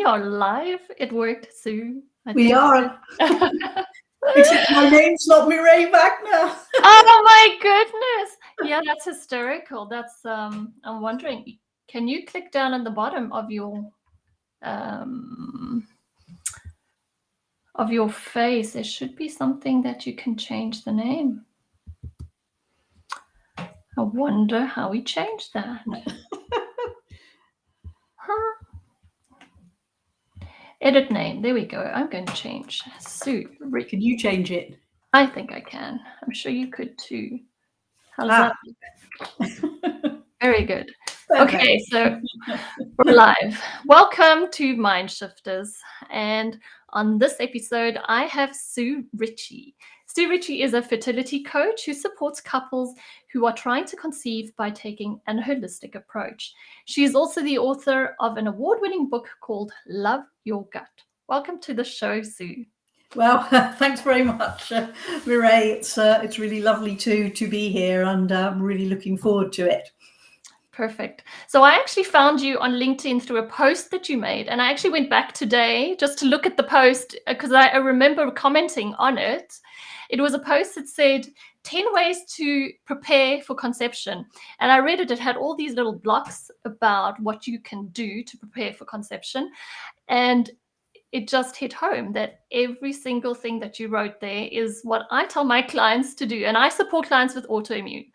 are live. It worked, Sue. We are. Except my name's not Mireille Wagner. Oh my goodness. Yeah, that's hysterical. That's I'm wondering, can you click down on the bottom of your face? There should be something that you can change the name. I wonder how we change that. Edit name. There we go. I'm going to change Sue Ritchie. Can you change it? I think I can. I'm sure you could too. How's that? Very good. Okay, so we're live. Welcome to Mindshifters. And on this episode, I have Sue Ritchie. Sue Ritchie is a fertility coach who supports couples who are trying to conceive by taking an holistic approach. She is also the author of an award-winning book called Love Your Gut. Welcome to the show, Sue. Well, thanks very much, Mireille. It's really lovely to be here, and I'm really looking forward to it. Perfect. So I actually found you on LinkedIn through a post that you made, and I actually went back today just to look at the post because I remember commenting on it. It was a post that said 10 ways to prepare for conception. And I read it. It had all these little blocks about what you can do to prepare for conception. And it just hit home that every single thing that you wrote there is what I tell my clients to do. And I support clients with autoimmune.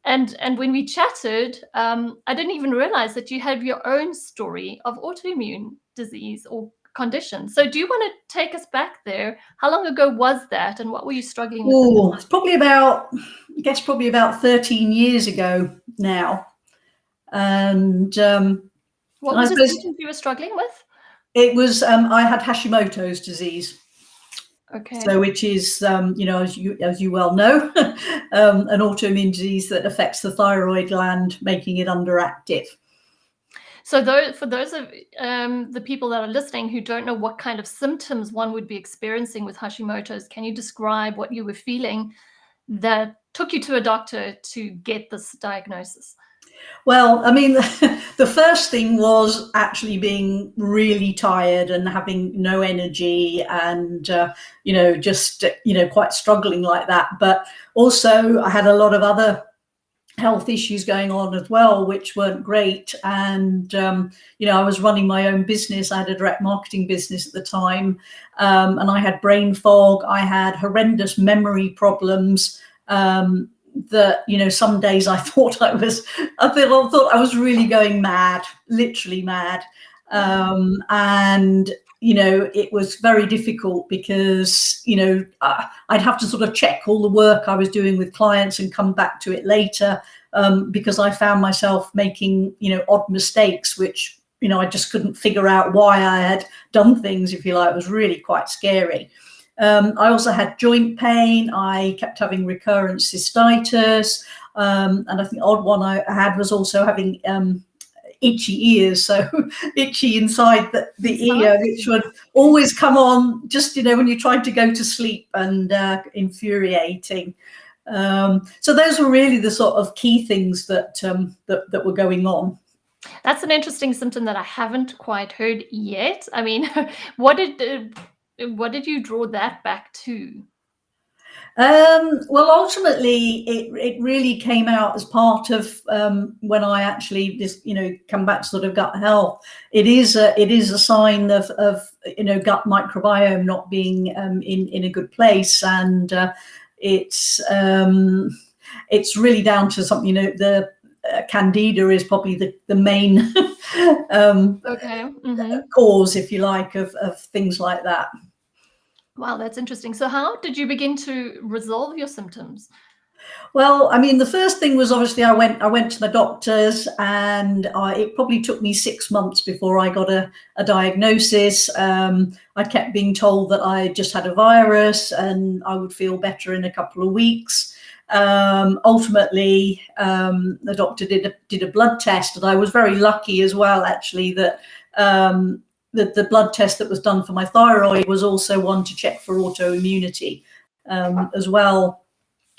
And when we chatted, I didn't even realize that you have your own story of autoimmune disease or condition. So do you want to take us back there? How long ago was that, and what were you struggling with? Oh, it's probably about 13 years ago now. And what was the symptoms you were struggling with? It was I had Hashimoto's disease. Okay. So, which is, as you well know, an autoimmune disease that affects the thyroid gland, making it underactive. So, for those of the people that are listening who don't know what kind of symptoms one would be experiencing with Hashimoto's, can you describe what you were feeling that took you to a doctor to get this diagnosis? Well, I mean, the first thing was actually being really tired and having no energy and, quite struggling like that. But also I had a lot of other health issues going on as well, which weren't great. And, I was running my own business. I had a direct marketing business at the time. And I had brain fog. I had horrendous memory problems. That some days I thought I was really going mad, literally mad, and it was very difficult because I'd have to sort of check all the work I was doing with clients and come back to it later, because I found myself making odd mistakes, which I just couldn't figure out why I had done things, if you like. It was really quite scary. I also had joint pain. I kept having recurrent cystitis. And I think the odd one I had was also having itchy ears. So itchy inside the ear, which would always come on just, when you're trying to go to sleep, and infuriating. So those were really the sort of key things that were going on. That's an interesting symptom that I haven't quite heard yet. I mean, what did you draw that back to? Well, ultimately, it really came out as part of when I actually just come back to sort of gut health. It is a sign of gut microbiome not being in a good place, and it's really down to something. The Candida is probably the main cause, if you like, of things like that. Wow, that's interesting. So how did you begin to resolve your symptoms? Well, I mean, the first thing was obviously I went to the doctors, and it probably took me 6 months before I got a diagnosis. I kept being told that I just had a virus and I would feel better in a couple of weeks. Ultimately, the doctor did a blood test, and I was very lucky as well, actually, that the blood test that was done for my thyroid was also one to check for autoimmunity as well.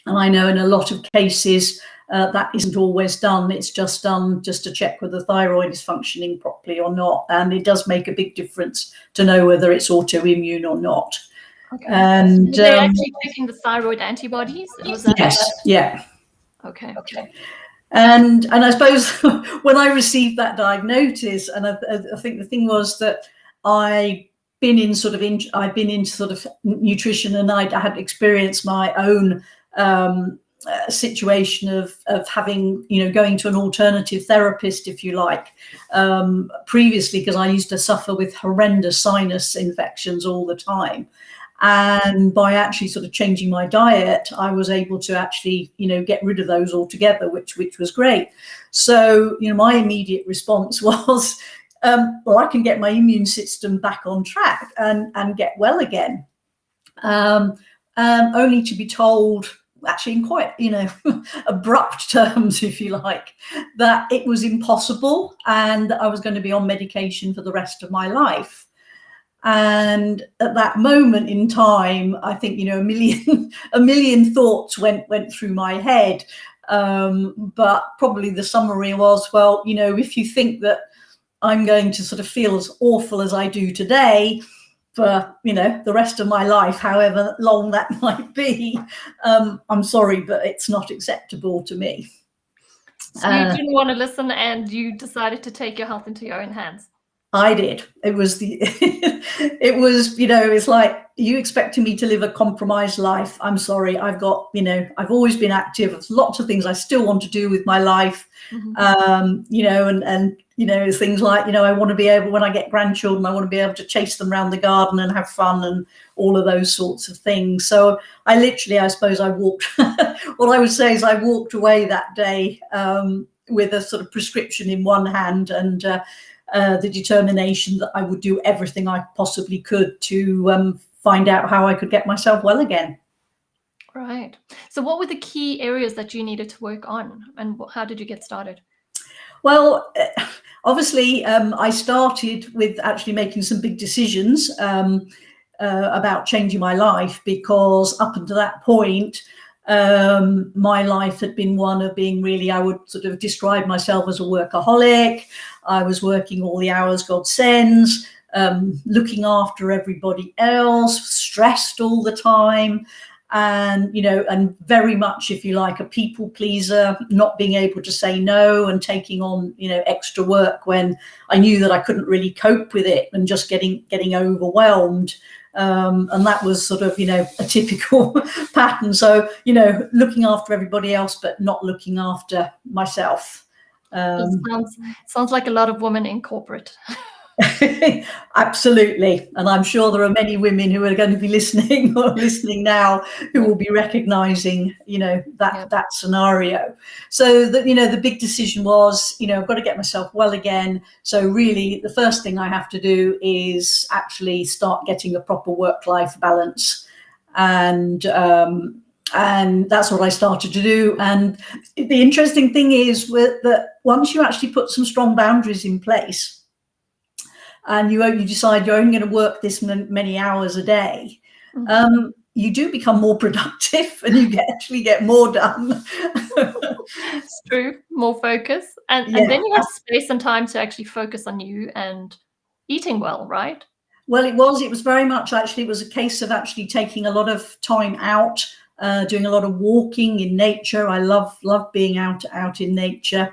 And I know in a lot of cases, that isn't always done. It's just done just to check whether the thyroid is functioning properly or not. And it does make a big difference to know whether it's autoimmune or not. Okay. And they're actually taking the thyroid antibodies? Was that yes, yeah. Okay. And I suppose when I received that diagnosis, and I think the thing was that I'd been into sort of nutrition, and I had experienced my own situation of having, going to an alternative therapist, if you like, previously, because I used to suffer with horrendous sinus infections all the time. And by actually sort of changing my diet, I was able to actually, get rid of those altogether, which was great. So, my immediate response was, well, I can get my immune system back on track and get well again. Only to be told, actually in quite, abrupt terms, if you like, that it was impossible and that I was going to be on medication for the rest of my life. And at that moment in time, I think, a million thoughts went through my head. But probably the summary was, well, if you think that I'm going to sort of feel as awful as I do today for, the rest of my life, however long that might be, I'm sorry, but it's not acceptable to me. So you didn't want to listen, and you decided to take your health into your own hands. I did. It was it's like, you expecting me to live a compromised life. I'm sorry. I've got, I've always been active. There's lots of things I still want to do with my life. And things like, I want to be able, when I get grandchildren, I want to be able to chase them around the garden and have fun and all of those sorts of things. So I suppose I walked, what I would say is I walked away that day with a sort of prescription in one hand and the determination that I would do everything I possibly could to find out how I could get myself well again. Right. So what were the key areas that you needed to work on, and how did you get started? Well, obviously, I started with actually making some big decisions about changing my life, because up until that point, my life had been one of being really, I would sort of describe myself as a workaholic. I was working all the hours God sends, looking after everybody else, stressed all the time, and and very much, if you like, a people pleaser, not being able to say no and taking on extra work when I knew that I couldn't really cope with it, and just getting overwhelmed. And that was sort of, a typical pattern. So, looking after everybody else, but not looking after myself. Sounds like a lot of women in corporate. Absolutely. And I'm sure there are many women who are going to be listening now who will be recognizing, that scenario. So that, the big decision was, I've got to get myself well again. So really the first thing I have to do is actually start getting a proper work-life balance. And that's what I started to do. And the interesting thing is that once you actually put some strong boundaries in place, and you decide you're only going to work this many hours a day, you do become more productive, and you actually get more done. It's true, more focus, and then you have space and time to actually focus on you and eating well, right? Well, it was very much, actually, it was a case of actually taking a lot of time out, doing a lot of walking in nature. I love being out in nature.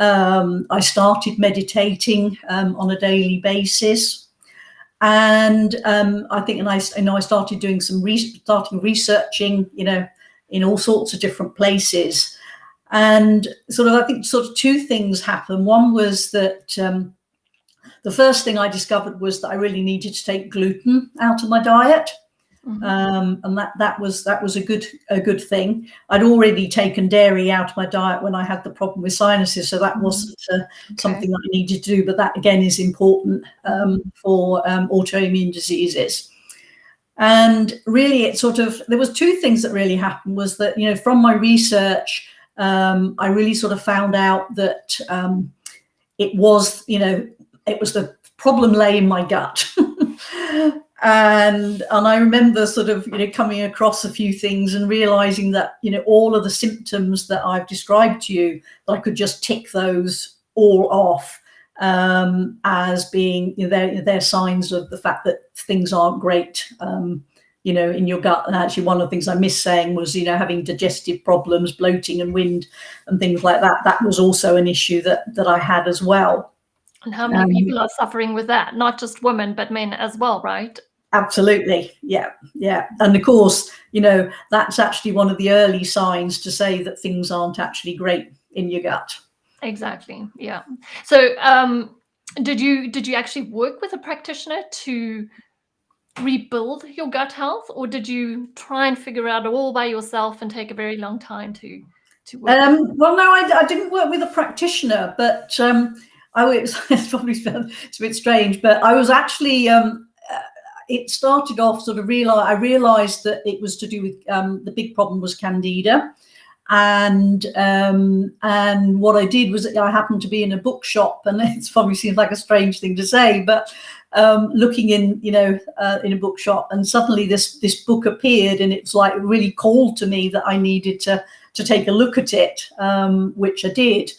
I started meditating on a daily basis, and I think, I started doing some researching, in all sorts of different places, and I think two things happened. One was that the first thing I discovered was that I really needed to take gluten out of my diet. And that was a good thing. I'd already taken dairy out of my diet when I had the problem with sinuses, so that wasn't something that I needed to do. But that again is important for autoimmune diseases. And really, there was two things that really happened. Was that from my research, I really found out that it was the problem lay in my gut. And I remember sort of, coming across a few things and realizing that, all of the symptoms that I've described to you, that I could just tick those all off as being, they're signs of the fact that things aren't great, in your gut. And actually one of the things I missed saying was, having digestive problems, bloating and wind and things like that. That was also an issue that I had as well. And how many people are suffering with that? Not just women, but men as well, right? Absolutely. Yeah. And of course, that's actually one of the early signs to say that things aren't actually great in your gut. Exactly. Yeah. So did you actually work with a practitioner to rebuild your gut health, or did you try and figure out it all by yourself and take a very long time to work? Well, no, I didn't work with a practitioner, but it's probably it's a bit strange, but I was actually it started off sort of I realized that it was to do with the big problem was candida. And what I did was I happened to be in a bookshop, and it probably seems like a strange thing to say, but looking in a bookshop, and suddenly this book appeared, and it's like really called to me that I needed to take a look at it, which I did.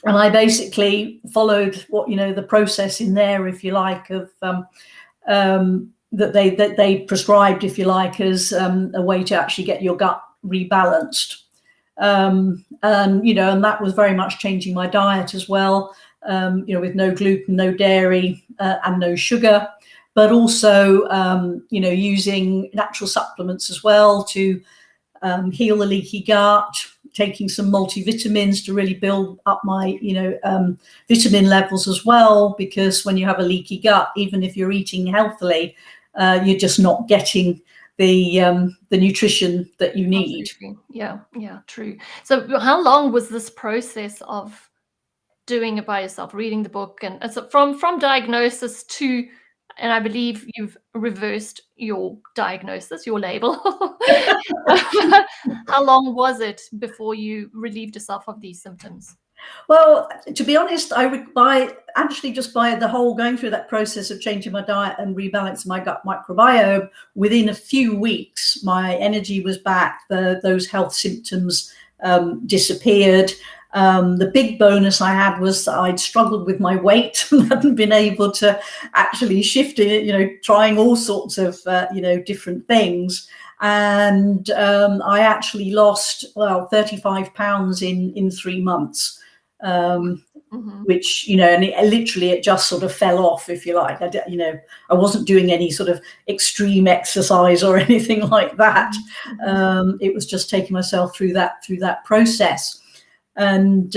And I basically followed what the process in there, if you like, of that they prescribed, if you like, as a way to actually get your gut rebalanced. And that was very much changing my diet as well, with no gluten, no dairy, and no sugar, but also using natural supplements as well to heal the leaky gut, taking some multivitamins to really build up my vitamin levels as well, because when you have a leaky gut, even if you're eating healthily, you're just not getting the nutrition that you need. Absolutely. Yeah, true. So how long was this process of doing it by yourself, reading the book, and so from diagnosis to, and I believe you've reversed your diagnosis, your label. How long was it before you relieved yourself of these symptoms? Well, to be honest, by the whole going through that process of changing my diet and rebalancing my gut microbiome, within a few weeks, my energy was back. Those health symptoms disappeared. The big bonus I had was that I'd struggled with my weight and hadn't been able to actually shift it, trying all sorts of, different things. And I actually lost 35 pounds in 3 months. Which, and it just sort of fell off, if you like. I wasn't doing any sort of extreme exercise or anything like that. It was just taking myself through that process. And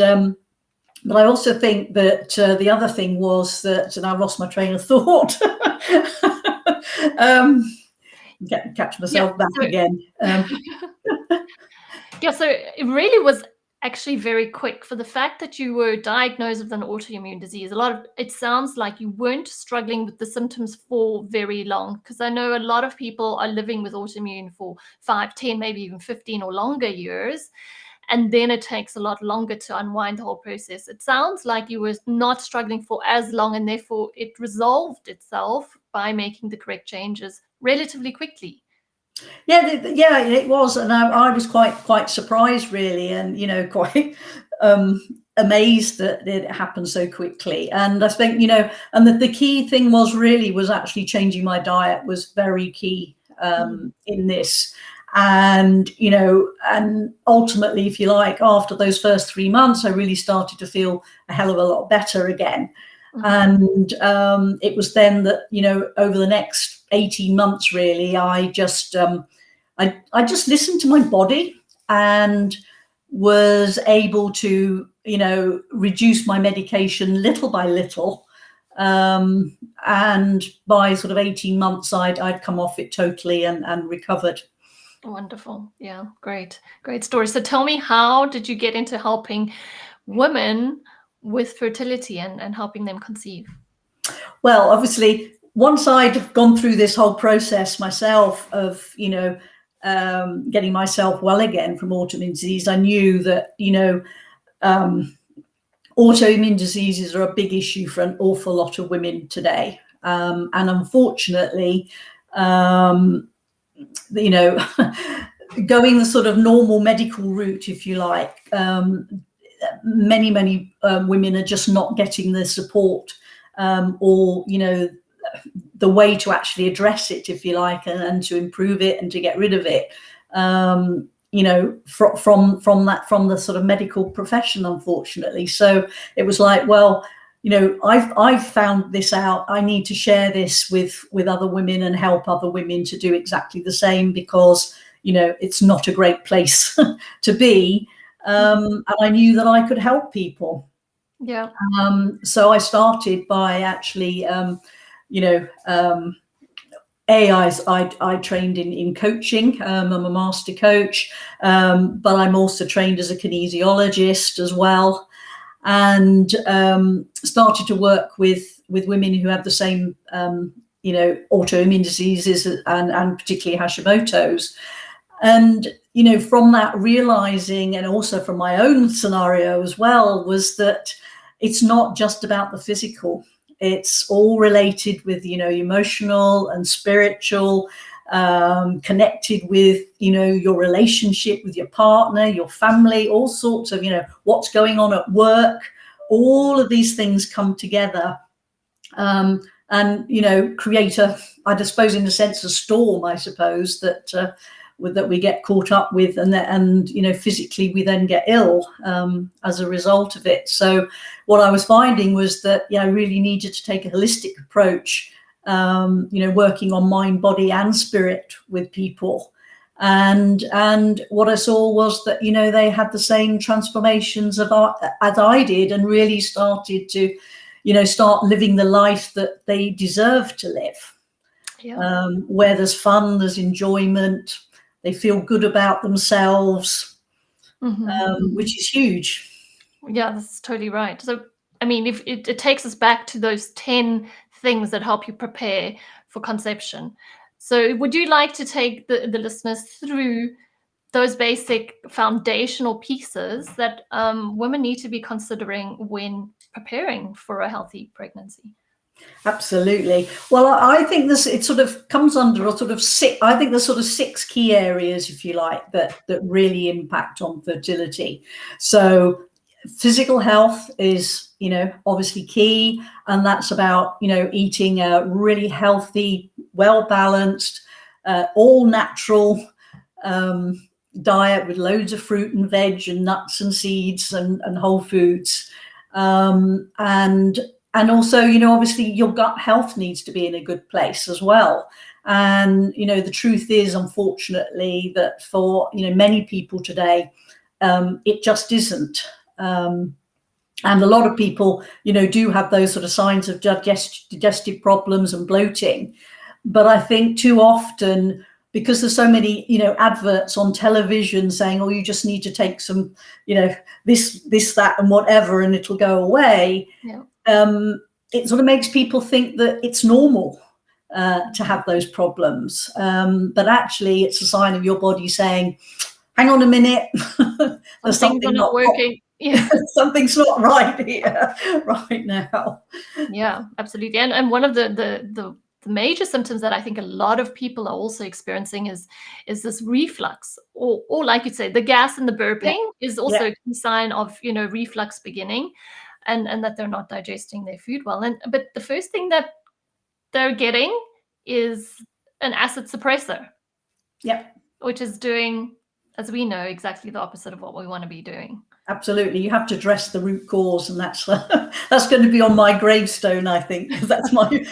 but I also think that the other thing was that, and I lost my train of thought. Catch myself back again. Yeah, so it really was actually very quick. For the fact that you were diagnosed with an autoimmune disease, it sounds like you weren't struggling with the symptoms for very long, because I know a lot of people are living with autoimmune for 5, 10, maybe even 15 or longer years, and then it takes a lot longer to unwind the whole process. It sounds like you were not struggling for as long, and therefore it resolved itself by making the correct changes relatively quickly. Yeah, it was, and I was quite surprised, really, and quite amazed that it happened so quickly. And I think and the key thing was actually changing my diet was very key in this. And and ultimately, if you like, after those first 3 months, I really started to feel a hell of a lot better again. And it was then that over the next 18 months, really, I just listened to my body and was able to reduce my medication little by little, and by sort of 18 months I'd come off it totally and recovered. Wonderful. Yeah, great story. So tell me, how did you get into helping women with fertility and helping them conceive? Well, obviously, once I'd gone through this whole process myself of, getting myself well again from autoimmune disease, I knew that, autoimmune diseases are a big issue for an awful lot of women today. And unfortunately, you know, going the sort of normal medical route, if you like, many women are just not getting the support, or, you know, the way to actually address it, if you like, and to improve it and to get rid of it, you know, from the sort of medical profession, unfortunately. So it was like, well, you know, I've found this out. I need to share this with other women and help other women to do exactly the same, because, you know, it's not a great place to be. And I knew that I could help people. Yeah. So I started by actually, you know, I trained in coaching. I'm a master coach, but I'm also trained as a kinesiologist as well, and started to work with women who have the same, you know, autoimmune diseases, and particularly Hashimoto's. And, you know, from that realizing, and also from my own scenario as well, was that it's not just about the physical. It's all related with, you know, emotional and spiritual, connected with, you know, your relationship with your partner, your family, all sorts of, you know, what's going on at work. All of these things come together, and, you know, create I suppose, in a sense, a storm, I suppose, that we get caught up with, and you know, physically we then get ill as a result of it. So what I was finding was that, yeah, I really needed to take a holistic approach, you know, working on mind, body and spirit with people. And what I saw was that, you know, they had the same transformations as I did, and really started to, you know, start living the life that they deserve to live. Yeah. Where there's fun, there's enjoyment, they feel good about themselves, which is huge. Yeah, that's totally right. So, I mean, if it takes us back to those 10 things that help you prepare for conception. So would you like to take the listeners through those basic foundational pieces that women need to be considering when preparing for a healthy pregnancy? Absolutely. Well, I think it sort of comes under a sort of I think there's sort of 6 key areas, if you like, that really impact on fertility. So physical health is, you know, obviously key, and that's about, you know, eating a really healthy, well-balanced, all natural diet with loads of fruit and veg and nuts and seeds and whole foods, and also, you know, obviously your gut health needs to be in a good place as well. And, you know, the truth is, unfortunately, that for, you know, many people today, it just isn't. And a lot of people, you know, do have those sort of signs of digestive problems and bloating. But I think too often, because there's so many, you know, adverts on television saying, oh, you just need to take some, you know, this, that, and whatever, and it'll go away. Yeah. It sort of makes people think that it's normal to have those problems. But actually, it's a sign of your body saying, hang on a minute, there's something not working. Yeah. Something's not right here right now. Yeah, absolutely. And one of the major symptoms that I think a lot of people are also experiencing is this reflux, or like you say, the gas and the burping is also a key sign of, you know, reflux beginning, and that they're not digesting their food well. But the first thing that they're getting is an acid suppressor. Yep. Which is doing, as we know, exactly the opposite of what we want to be doing. Absolutely. You have to address the root cause, and that's going to be on my gravestone, I think, because that's my thing.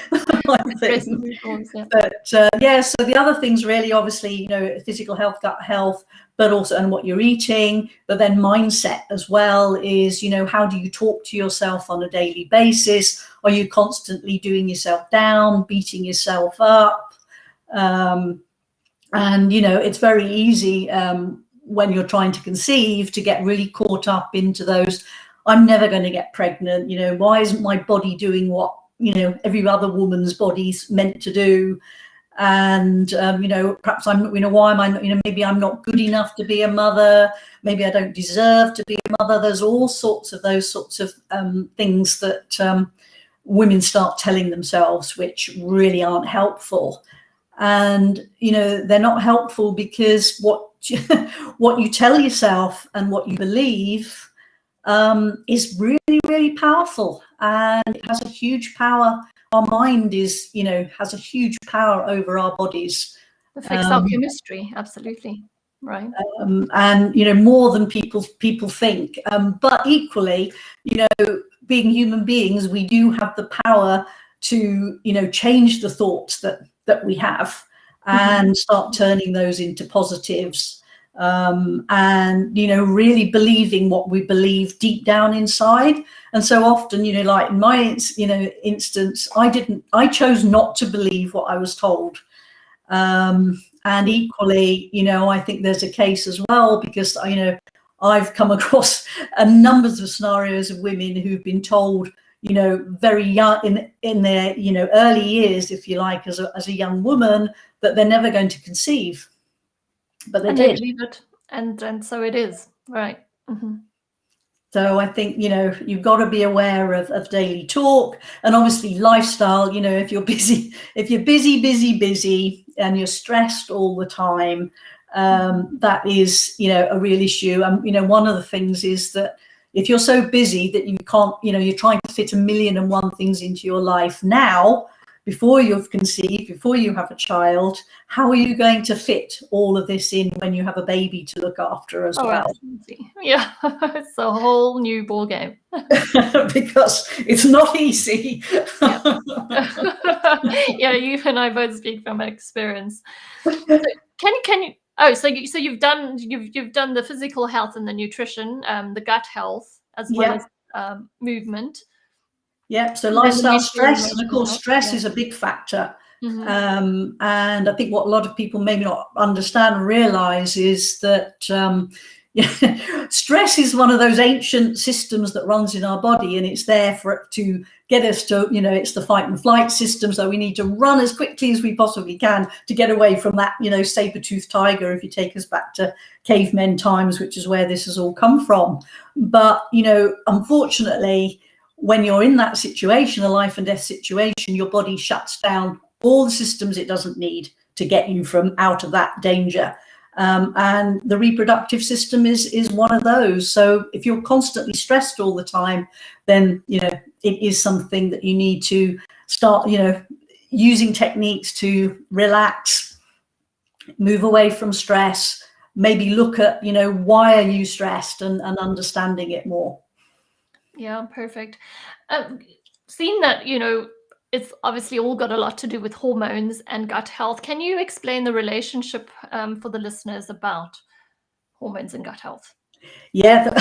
But so the other things really, obviously, you know, physical health, gut health, but also, and what you're eating, but then mindset as well is, you know, how do you talk to yourself on a daily basis? Are you constantly doing yourself down, beating yourself up? And, you know, it's very easy when you're trying to conceive to get really caught up into those, I'm never going to get pregnant, you know, why isn't my body doing what, you know, every other woman's body's meant to do? And, you know, perhaps why am I not, you know, maybe I'm not good enough to be a mother, maybe I don't deserve to be a mother. There's all sorts of those sorts of things that women start telling themselves, which really aren't helpful. And, you know, they're not helpful because what you tell yourself and what you believe is really, really powerful. And it has a huge power. Our mind is, you know, has a huge power over our bodies. It affects our chemistry, absolutely. Right. And, you know, more than people think. But equally, you know, being human beings, we do have the power to, you know, change the thoughts that we have and start turning those into positives. And, you know, really believing what we believe deep down inside. And so often, you know, like in my, you know, instance, I chose not to believe what I was told. And equally, you know, I think there's a case as well, because, you know, I've come across a number of scenarios of women who've been told, you know, very young in their, you know, early years, if you like, as a young woman, that they're never going to conceive. But they did. Believe it. And so it is. Right. So I think, you know, you've got to be aware of daily talk, and obviously lifestyle. You know, if you're busy and you're stressed all the time, that is, you know, a real issue. And, you know, one of the things is that if you're so busy that you can't, you know, you're trying to fit 1,000,001 things into your life now, before you've conceived, before you have a child, how are you going to fit all of this in when you have a baby to look after as well? Absolutely. Yeah, it's a whole new ball game. Because it's not easy. Yeah, you and I both speak from experience. So can you? Oh, so you've done the physical health and the nutrition, the gut health, as well as movement. Yeah, so lifestyle, stress, and of course stress is a big factor. And I think what a lot of people maybe not understand and realize is that stress is one of those ancient systems that runs in our body, and it's there to get us to, you know, it's the fight and flight system. So we need to run as quickly as we possibly can to get away from that, you know, saber-toothed tiger, if you take us back to cavemen times, which is where this has all come from. But, you know, unfortunately, when you're in that situation, a life and death situation, your body shuts down all the systems it doesn't need to get you from out of that danger. And the reproductive system is one of those. So if you're constantly stressed all the time, then, you know, it is something that you need to start, you know, using techniques to relax, move away from stress, maybe look at, you know, why are you stressed, and understanding it more. Yeah, perfect. Seeing that, you know, it's obviously all got a lot to do with hormones and gut health. Can you explain the relationship for the listeners about hormones and gut health? Yeah,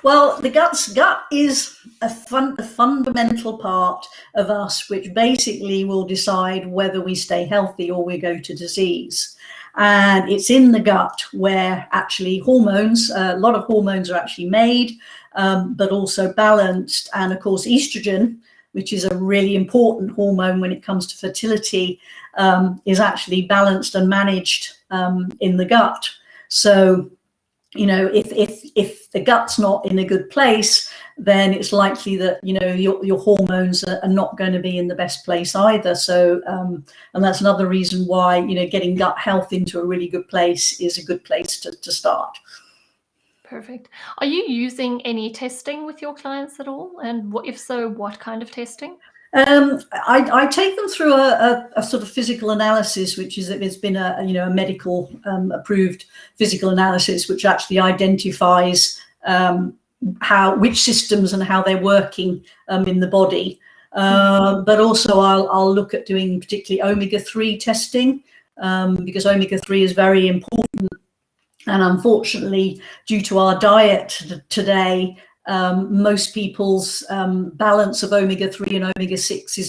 well, the gut is a fundamental part of us, which basically will decide whether we stay healthy or we go to disease. And it's in the gut where actually hormones, a lot of hormones are actually made, but also balanced. And of course, estrogen, which is a really important hormone when it comes to fertility, is actually balanced and managed in the gut. So, you know, if the gut's not in a good place, then it's likely that, you know, your hormones are not going to be in the best place either. So, and that's another reason why, you know, getting gut health into a really good place is a good place to start. Perfect. Are you using any testing with your clients at all? And if so, what kind of testing? I take them through a sort of physical analysis, which is that it's been a medical approved physical analysis, which actually identifies which systems and how they're working in the body. But also I'll look at doing particularly omega-3 testing, because omega-3 is very important. And unfortunately, due to our diet today, most people's balance of omega-3 and omega-6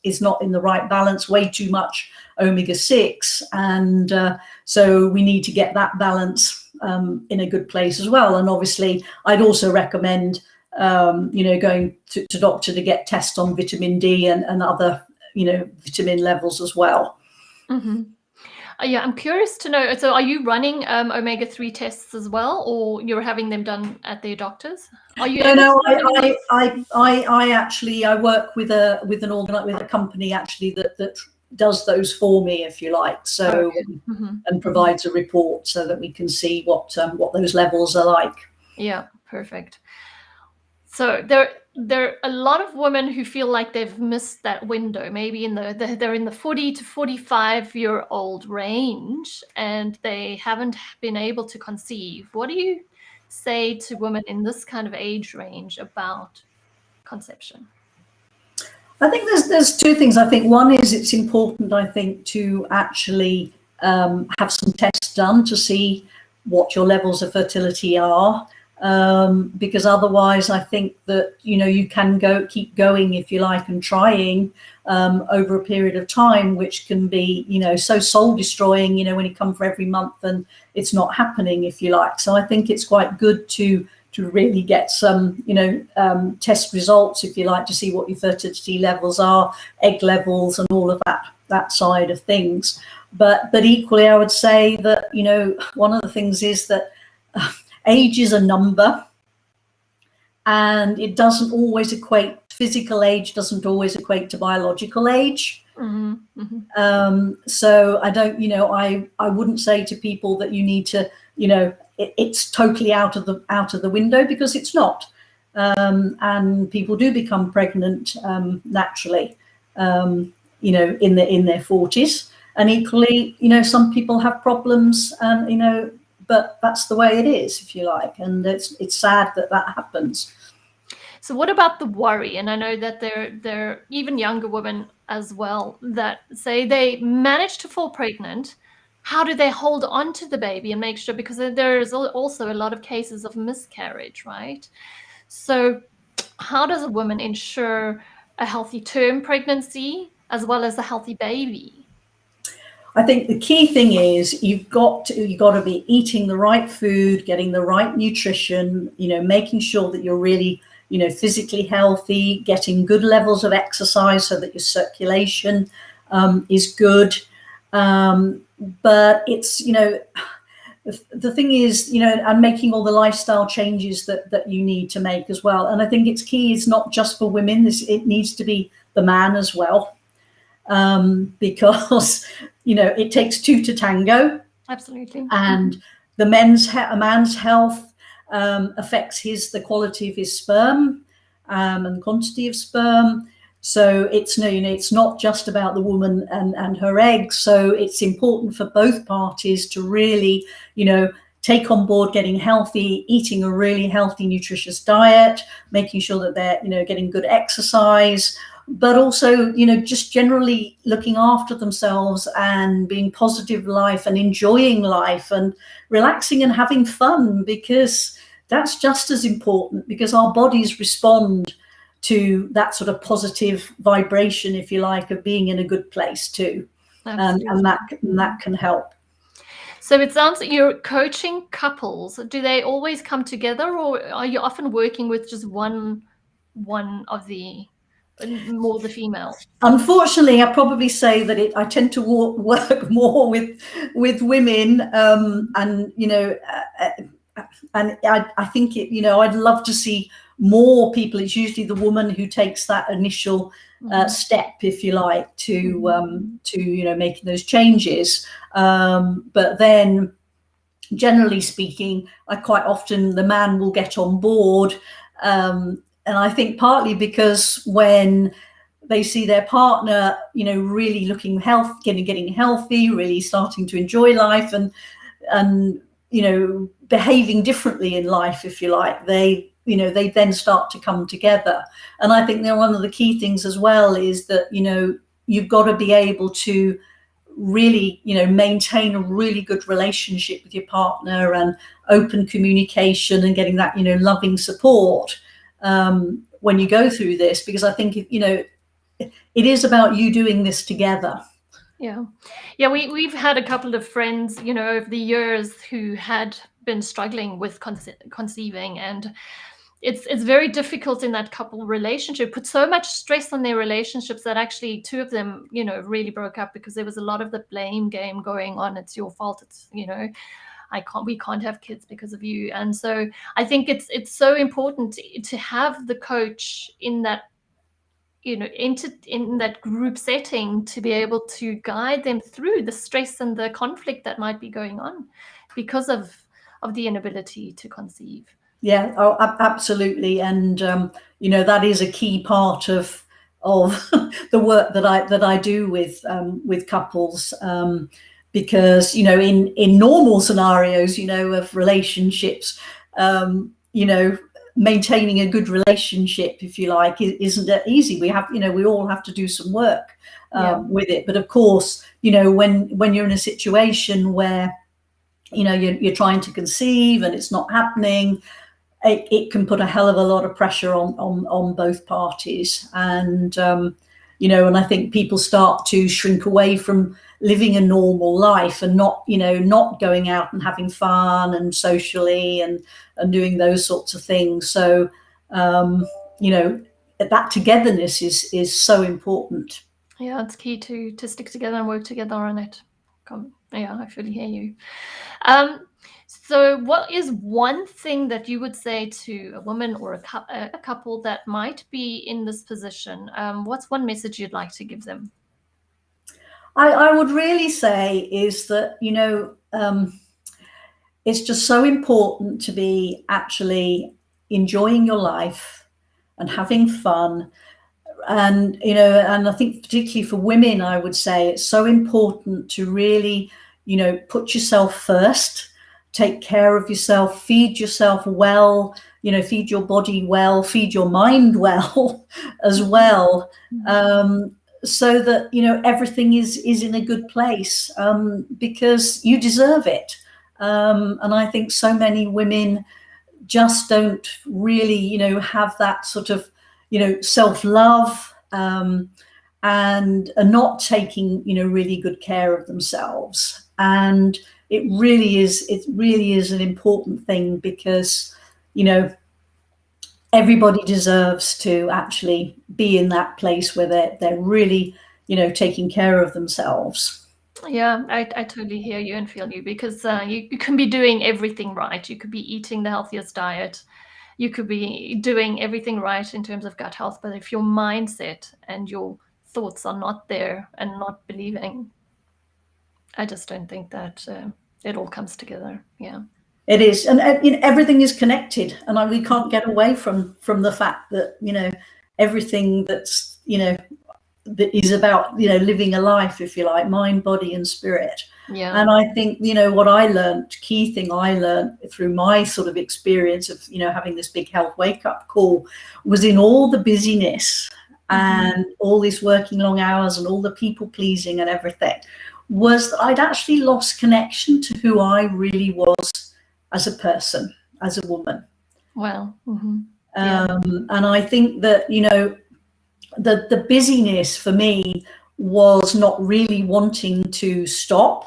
is not in the right balance. Way too much omega-6, and so we need to get that balance in a good place as well. And obviously, I'd also recommend going to doctor to get tests on vitamin D and other vitamin levels as well. Mm-hmm. Yeah, I'm curious to know. So, are you running omega-3 tests as well, or you're having them done at their doctors? Are you able No, to do them? I actually I work with a company actually that does those for me, if you like. So Okay. Mm-hmm. and provides a report so that we can see what those levels are like. Yeah, perfect. So there are a lot of women who feel like they've missed that window. Maybe they're in the 40 to 45-year-old range, and they haven't been able to conceive. What do you say to women in this kind of age range about conception? I think there's two things. I think one is it's important, I think, to actually have some tests done to see what your levels of fertility are, because otherwise I think that you can keep going, if you like, and trying over a period of time, which can be so soul destroying, when you come for every month and it's not happening, if you like. So I think it's quite good to really get some, test results, if you like, to see what your fertility levels are, egg levels, and all of that side of things. But equally, I would say that, one of the things is that age is a number, and it doesn't always equate. Physical age doesn't always equate to biological age. Mm-hmm. Mm-hmm. So I don't, I wouldn't say to people that you need to, it's totally out of the window, because it's not. And people do become pregnant naturally, in their 40s. And equally, some people have problems, and but that's the way it is, if you like. And it's sad that happens. So what about the worry? And I know that there are even younger women as well that say they manage to fall pregnant. How do they hold on to the baby and make sure, because there is also a lot of cases of miscarriage, right? So how does a woman ensure a healthy term pregnancy as well as a healthy baby? I think the key thing is you've got to be eating the right food, getting the right nutrition, making sure that you're really, physically healthy, getting good levels of exercise so that your circulation is good. But it's, the thing is, and making all the lifestyle changes that you need to make as well. And I think it's key, it's not just for women, it needs to be the man as well. Because it takes two to tango. Absolutely. And a man's health affects the quality of his sperm, and the quantity of sperm. So it's not just about the woman and her eggs. So it's important for both parties to really take on board getting healthy, eating a really healthy, nutritious diet, making sure that they're getting good exercise, but also, just generally looking after themselves and being positive life and enjoying life and relaxing and having fun, because that's just as important, because our bodies respond to that sort of positive vibration, if you like, of being in a good place too. And that can help. So it sounds like you're coaching couples. Do they always come together, or are you often working with just one of the more the female? Unfortunately, I probably say that I tend to work more with women, and and I think I'd love to see more people. It's usually the woman who takes that initial step, if you like, to making those changes. But then, generally speaking, quite often the man will get on board, and I think partly because when they see their partner, really looking getting healthy, really starting to enjoy life, and behaving differently in life, if you like, they then start to come together. And I think one of the key things as well is that you've got to be able to really maintain a really good relationship with your partner, and open communication, and getting that loving support when you go through this, because I think it is about you doing this together. Yeah. We've had a couple of friends, over the years who had been struggling with conceiving, and it's very difficult in that couple relationship, put so much stress on their relationships that actually two of them, really broke up because there was a lot of the blame game going on. It's your fault. It's, we can't have kids because of you. And so I think it's so important to have the coach in that, in that group setting, to be able to guide them through the stress and the conflict that might be going on because of the inability to conceive. Yeah, oh, absolutely. And that is a key part of the work that I do with couples, because in normal scenarios, of relationships, maintaining a good relationship, if you like, isn't that easy. We all have to do some work with it. But of course, when you're in a situation where you're trying to conceive and it's not happening, it can put a hell of a lot of pressure on both parties. And and I think people start to shrink away from living a normal life and not going out and having fun and socially and doing those sorts of things. So that togetherness is so important. Yeah, it's key to stick together and work together on it. Yeah, I fully hear you. So what is one thing that you would say to a woman or a couple that might be in this position? What's one message you'd like to give them? I would really say is that, it's just so important to be actually enjoying your life and having fun. And, and I think particularly for women, I would say it's so important to really, put yourself first, take care of yourself, feed yourself well, feed your body well, feed your mind well as well. So that, everything is in a good place, because you deserve it. And I think so many women just don't really, have that sort of, self-love, and are not taking, really good care of themselves. And it really is an important thing, because, everybody deserves to actually be in that place where they're really, taking care of themselves. Yeah, I totally hear you and feel you, because you can be doing everything right. You could be eating the healthiest diet. You could be doing everything right in terms of gut health. But if your mindset and your thoughts are not there and not believing, I just don't think that it all comes together. Yeah. It is, and everything is connected, and we can't get away from the fact that everything that's that is about living a life, if you like, mind, body, and spirit. Yeah. And I think what I learned, key thing I learned through my sort of experience of having this big health wake up call, was in all the busyness and all this working long hours and all the people pleasing and everything, was that I'd actually lost connection to who I really was as a person, as a woman. Wow. And I think that, the busyness for me was not really wanting to stop.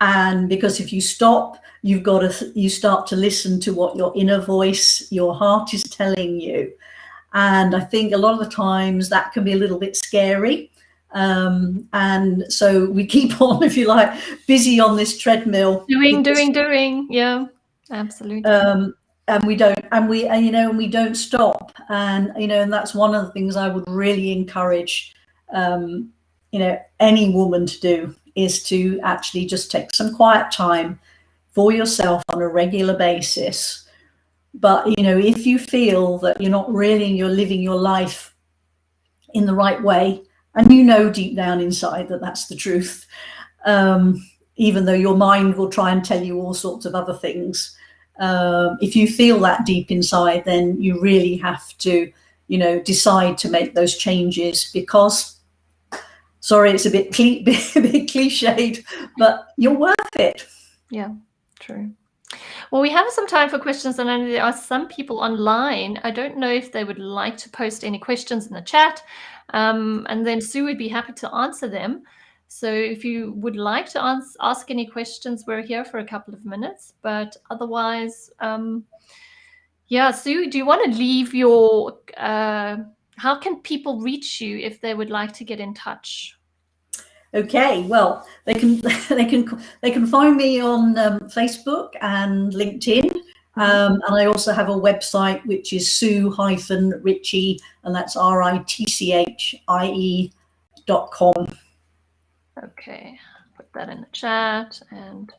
And because if you stop, you start to listen to what your inner voice, your heart is telling you. And I think a lot of the times that can be a little bit scary. And so we keep on, if you like, busy on this treadmill. Doing. Yeah, absolutely. And we don't stop. And, and that's one of the things I would really encourage, any woman to do, is to actually just take some quiet time for yourself on a regular basis. But, if you feel that you're living your life in the right way, and deep down inside that that's the truth, even though your mind will try and tell you all sorts of other things, if you feel that deep inside, then you really have to, decide to make those changes, because, sorry, it's a bit cliched, but you're worth it. Yeah, true. Well, we have some time for questions, and I know there are some people online. I don't know if they would like to post any questions in the chat, and then Sue would be happy to answer them. So if you would like to ask any questions, we're here for a couple of minutes. But otherwise, Yeah, Sue, do you want to leave your, how can people reach you if they would like to get in touch? Okay, well, they can they can find me on Facebook and LinkedIn, and I also have a website which is Sue-Ritchie, and that's RITCHIE.com. Okay, put that in the chat and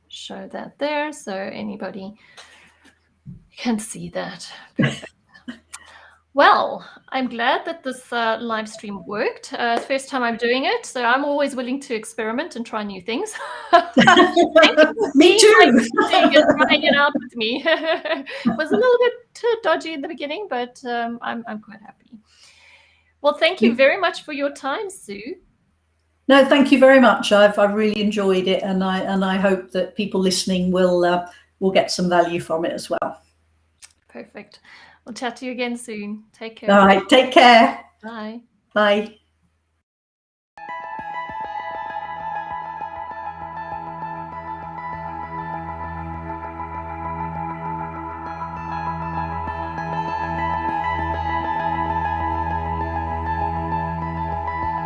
show that there so anybody can see that. Perfect. Well, I'm glad that this live stream worked. First time I'm doing it, so I'm always willing to experiment and try new things. Me too. And trying it out with me. It was a little bit dodgy in the beginning, but I'm quite happy. Well, thank you very much for your time, Sue. No, thank you very much. I've really enjoyed it, and I hope that people listening will get some value from it as well. Perfect. We'll chat to you again soon. Take care. All right, take care. Bye. Bye.